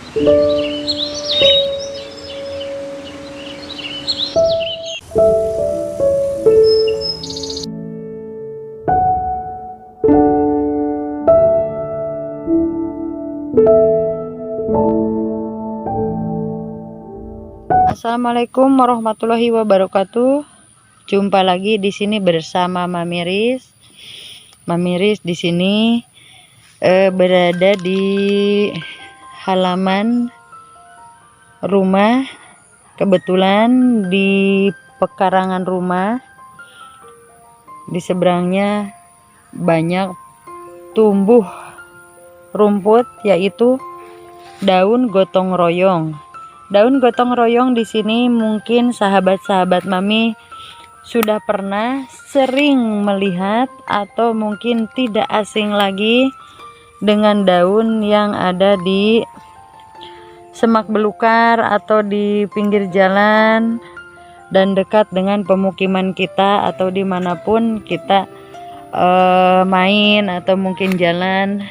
Assalamualaikum warahmatullahi wabarakatuh. Jumpa lagi di sini bersama Mami Riz. Mami Riz di sini berada di halaman rumah. Kebetulan di pekarangan rumah di seberangnya banyak tumbuh rumput, yaitu daun gotong royong. Daun gotong royong di sini mungkin sahabat-sahabat Mami sudah pernah sering melihat atau mungkin tidak asing lagi dengan daun yang ada di semak belukar atau di pinggir jalan dan dekat dengan pemukiman kita atau dimanapun kita main atau mungkin jalan.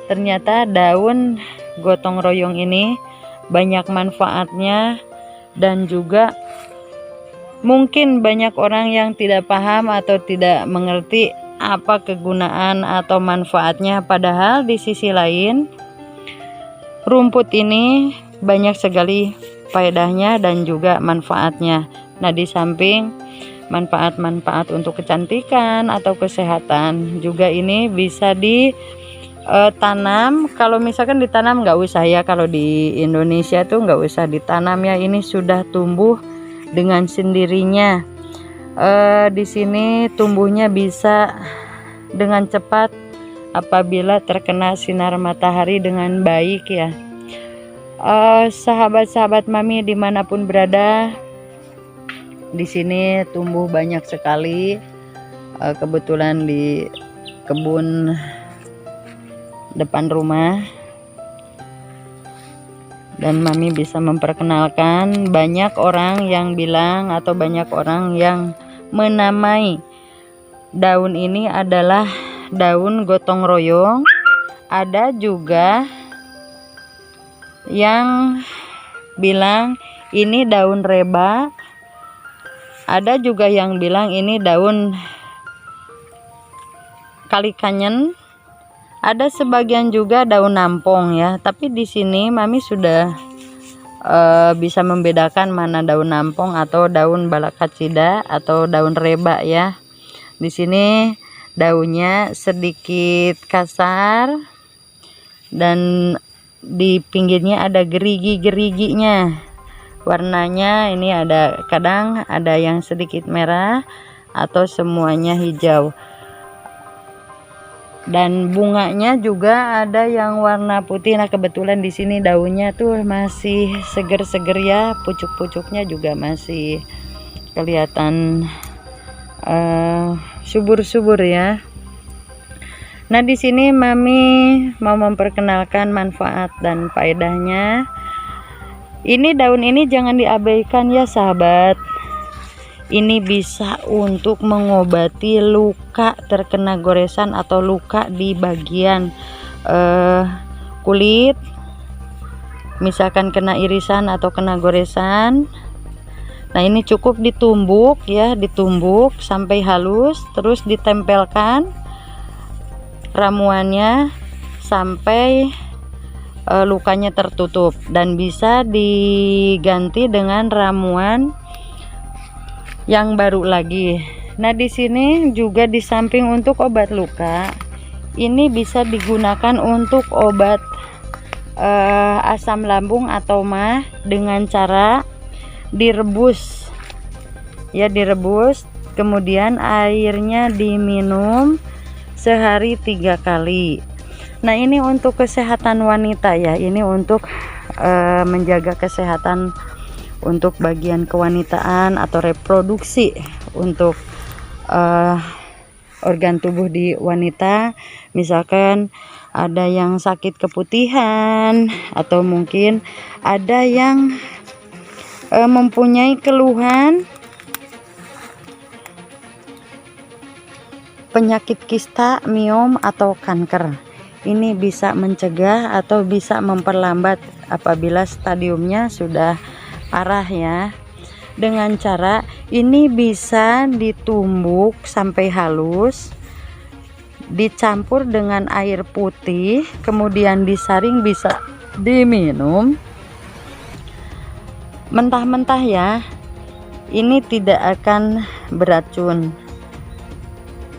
Ternyata daun gotong royong ini banyak manfaatnya, dan juga mungkin banyak orang yang tidak paham atau tidak mengerti apa kegunaan atau manfaatnya, padahal di sisi lain rumput ini banyak sekali faedahnya dan juga manfaatnya. Nah, di samping manfaat-manfaat untuk kecantikan atau kesehatan, juga ini bisa tanam. Kalau misalkan ditanam nggak usah ya, kalau di Indonesia tuh nggak usah ditanam ya, ini sudah tumbuh dengan sendirinya. Di sini tumbuhnya bisa dengan cepat apabila terkena sinar matahari dengan baik ya. Sahabat-sahabat Mami dimanapun berada, di sini tumbuh banyak sekali. Kebetulan di kebun depan rumah, dan Mami bisa memperkenalkan. Banyak orang yang bilang atau banyak orang yang menamai daun ini adalah daun gotong royong. Ada juga yang bilang ini daun reba, ada juga yang bilang ini daun kalikanyen, ada sebagian juga daun nampong ya. Tapi di sini Mami sudah bisa membedakan mana daun nampong atau daun balakacida atau daun reba ya. Di sini daunnya sedikit kasar dan di pinggirnya ada gerigi-geriginya. Warnanya ini ada, kadang ada yang sedikit merah atau semuanya hijau. Dan bunganya juga ada yang warna putih. Nah, kebetulan di sini daunnya tuh masih seger-seger ya, pucuk-pucuknya juga masih kelihatan subur-subur ya. Nah, di sini Mami mau memperkenalkan manfaat dan faedahnya. Ini daun ini jangan diabaikan ya sahabat. Ini bisa untuk mengobati luka terkena goresan atau luka di bagian kulit, misalkan kena irisan atau kena goresan. Nah, ini cukup ditumbuk ya, ditumbuk sampai halus, terus ditempelkan ramuannya sampai lukanya tertutup, dan bisa diganti dengan ramuan yang baru lagi. Nah, di sini juga di samping untuk obat luka, ini bisa digunakan untuk obat asam lambung atau MAH dengan cara direbus ya, direbus kemudian airnya diminum sehari 3 kali. Nah, ini untuk kesehatan wanita ya, ini untuk menjaga kesehatan untuk bagian kewanitaan atau reproduksi untuk organ tubuh di wanita. Misalkan ada yang sakit keputihan atau mungkin ada yang mempunyai keluhan penyakit kista, miom atau kanker. ini bisa mencegah atau bisa memperlambat apabila stadiumnya sudah parah ya. Dengan cara ini bisa ditumbuk sampai halus, dicampur dengan air putih, kemudian disaring, bisa diminum mentah-mentah ya. Ini tidak akan beracun.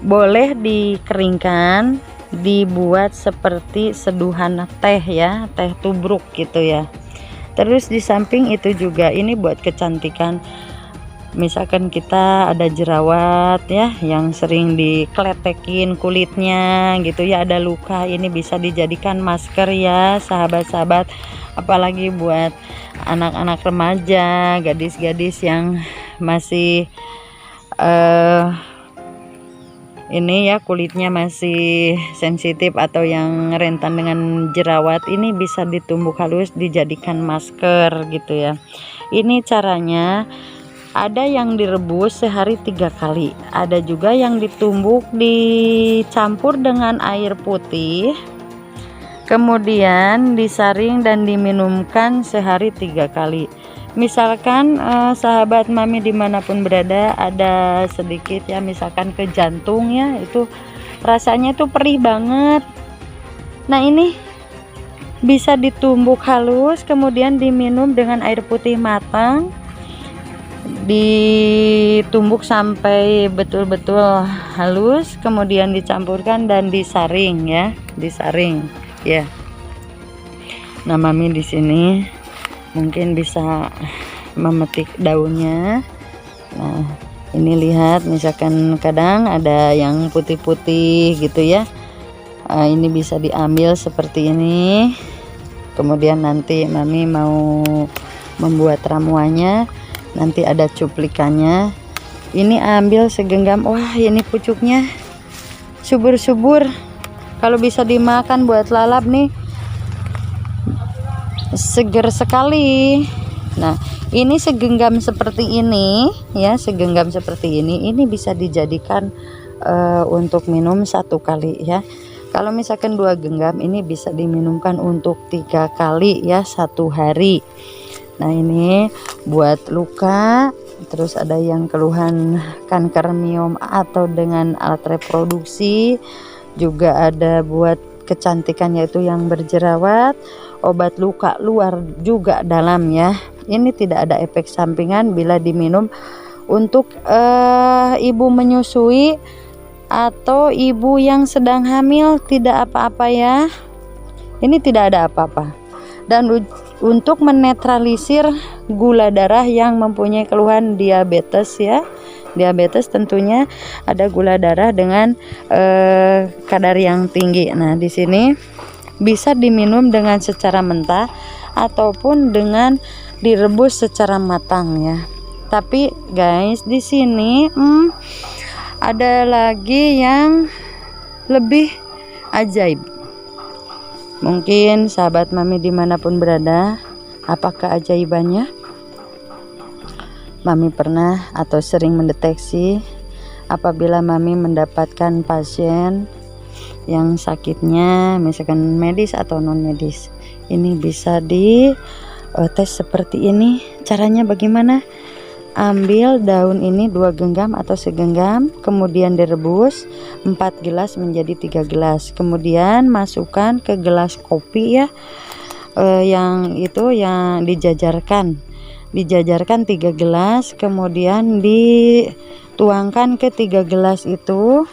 Boleh dikeringkan, dibuat seperti seduhan teh ya, teh tubruk gitu ya. Terus di samping itu juga ini buat kecantikan. Misalkan kita ada jerawat ya, yang sering dikletekin kulitnya gitu ya, ada luka, ini bisa dijadikan masker ya sahabat-sahabat. Apalagi buat anak-anak remaja, gadis-gadis yang masih ini ya, kulitnya masih sensitif atau yang rentan dengan jerawat, ini bisa ditumbuk halus dijadikan masker gitu ya. Ini caranya, ada yang direbus sehari 3 kali, ada juga yang ditumbuk dicampur dengan air putih, kemudian disaring dan diminumkan sehari 3 kali. Misalkan sahabat mami dimanapun berada ada sedikit ya, misalkan ke jantung ya, itu rasanya tuh perih banget. Nah ini bisa ditumbuk halus, kemudian diminum dengan air putih matang, ditumbuk sampai betul-betul halus, kemudian dicampurkan dan disaring ya, disaring ya. Nah mami di sini mungkin bisa memetik daunnya. Nah ini lihat, misalkan kadang ada yang putih-putih gitu ya, ini bisa diambil seperti ini, kemudian nanti mami mau membuat ramuannya, nanti ada cuplikannya. Ini ambil segenggam, wah ini pucuknya subur-subur, kalau bisa dimakan buat lalap nih, seger sekali. Nah ini segenggam seperti ini ya, segenggam seperti ini bisa dijadikan untuk minum 1 kali ya. Kalau misalkan 2 genggam ini bisa diminumkan untuk 3 kali ya 1 hari. Nah ini buat luka, terus ada yang keluhan kanker miom atau dengan alat reproduksi, juga ada buat kecantikan yaitu yang berjerawat, obat luka luar juga dalam ya. Ini tidak ada efek sampingan bila diminum untuk ibu menyusui atau ibu yang sedang hamil, tidak apa-apa ya. Ini tidak ada apa-apa. Dan untuk menetralisir gula darah yang mempunyai keluhan diabetes ya. Diabetes tentunya ada gula darah dengan kadar yang tinggi. Nah, di sini bisa diminum dengan secara mentah ataupun dengan direbus secara matang ya. Tapi guys, di sini ada lagi yang lebih ajaib. Mungkin sahabat mami dimanapun berada, apakah ajaibannya? Mami pernah atau sering mendeteksi apabila mami mendapatkan pasien yang sakitnya misalkan medis atau non medis, ini bisa di tes seperti ini. Caranya bagaimana? Ambil daun ini 2 genggam atau segenggam, kemudian direbus 4 gelas menjadi 3 gelas, kemudian masukkan ke gelas kopi ya, yang itu yang dijajarkan 3 gelas, kemudian dituangkan ke 3 gelas itu.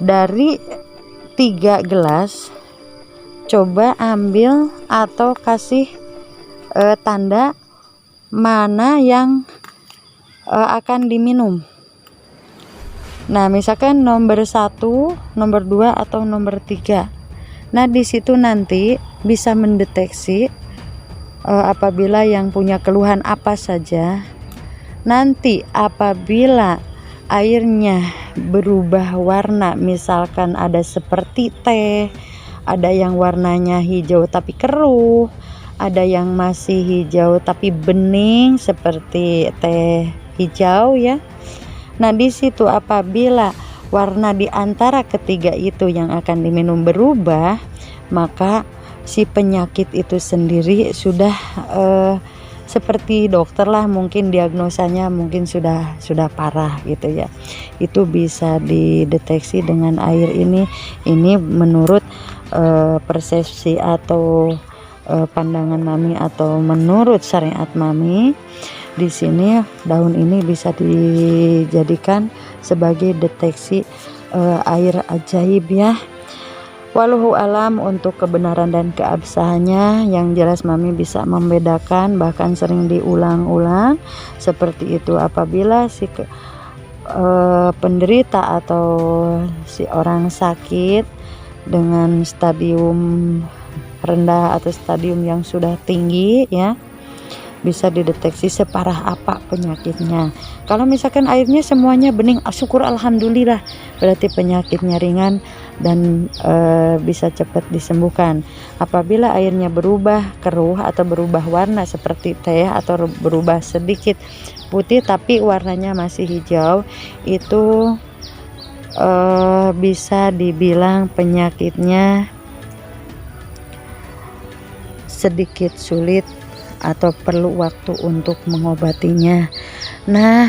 Dari 3 gelas coba ambil atau kasih tanda mana yang akan diminum. Nah misalkan nomor 1, nomor 2 atau nomor 3. Nah disitu nanti bisa mendeteksi apabila yang punya keluhan apa saja. Nanti apabila airnya berubah warna, misalkan ada seperti teh, ada yang warnanya hijau tapi keruh, ada yang masih hijau tapi bening seperti teh hijau ya. Nah di situ apabila warna di antara ketiga itu yang akan diminum berubah, maka si penyakit itu sendiri sudah seperti dokter lah, mungkin diagnosanya mungkin sudah parah gitu ya. Itu bisa dideteksi dengan air ini. Ini menurut persepsi atau pandangan mami atau menurut syariat mami. Di sini daun ini bisa dijadikan sebagai deteksi air ajaib ya. Wallahu alam untuk kebenaran dan keabsahannya. Yang jelas mami bisa membedakan, bahkan sering diulang-ulang seperti itu. Apabila si penderita atau si orang sakit dengan stadium rendah atau stadium yang sudah tinggi ya, bisa dideteksi separah apa penyakitnya. Kalau misalkan airnya semuanya bening, syukur alhamdulillah, berarti penyakitnya ringan dan bisa cepat disembuhkan. Apabila airnya berubah keruh atau berubah warna seperti teh atau berubah sedikit putih tapi warnanya masih hijau, itu bisa dibilang penyakitnya sedikit sulit atau perlu waktu untuk mengobatinya. Nah,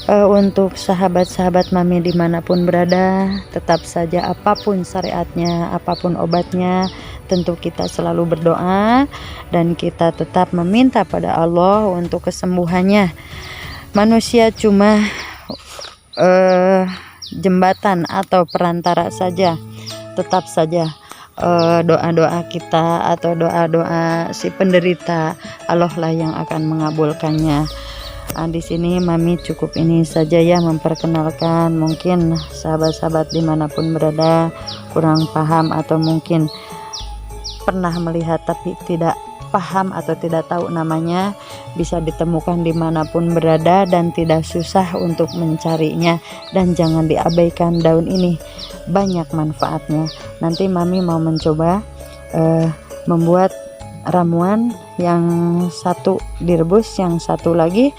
untuk sahabat-sahabat mami dimanapun berada, tetap saja apapun syariatnya, apapun obatnya, tentu kita selalu berdoa dan kita tetap meminta pada Allah untuk kesembuhannya. Manusia cuma jembatan atau perantara saja. Tetap saja doa-doa kita atau doa-doa si penderita, Allah lah yang akan mengabulkannya. Di sini mami cukup ini saja ya, memperkenalkan. Mungkin sahabat-sahabat dimanapun berada kurang paham atau mungkin pernah melihat tapi tidak paham atau tidak tahu namanya, bisa ditemukan dimanapun berada dan tidak susah untuk mencarinya. Dan jangan diabaikan daun ini, banyak manfaatnya. Nanti mami mau mencoba membuat ramuan, yang satu direbus, yang satu lagi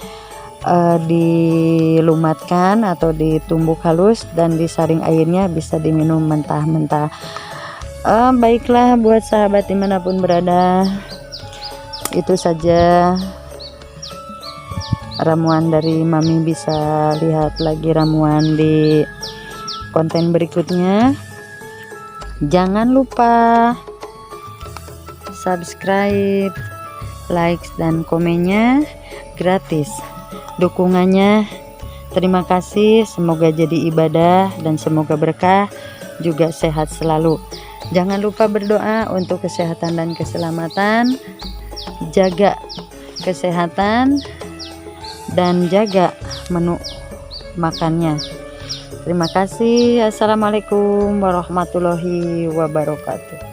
dilumatkan atau ditumbuk halus dan disaring airnya, bisa diminum mentah-mentah. Baiklah buat sahabat dimanapun berada, itu saja ramuan dari mami. Bisa lihat lagi ramuan di konten berikutnya. Jangan lupa subscribe, like dan komennya gratis. Dukungannya terima kasih, semoga jadi ibadah dan semoga berkah, juga sehat selalu. Jangan lupa berdoa untuk kesehatan dan keselamatan. Jaga kesehatan dan jaga menu makannya. Terima kasih. Assalamualaikum warahmatullahi wabarakatuh.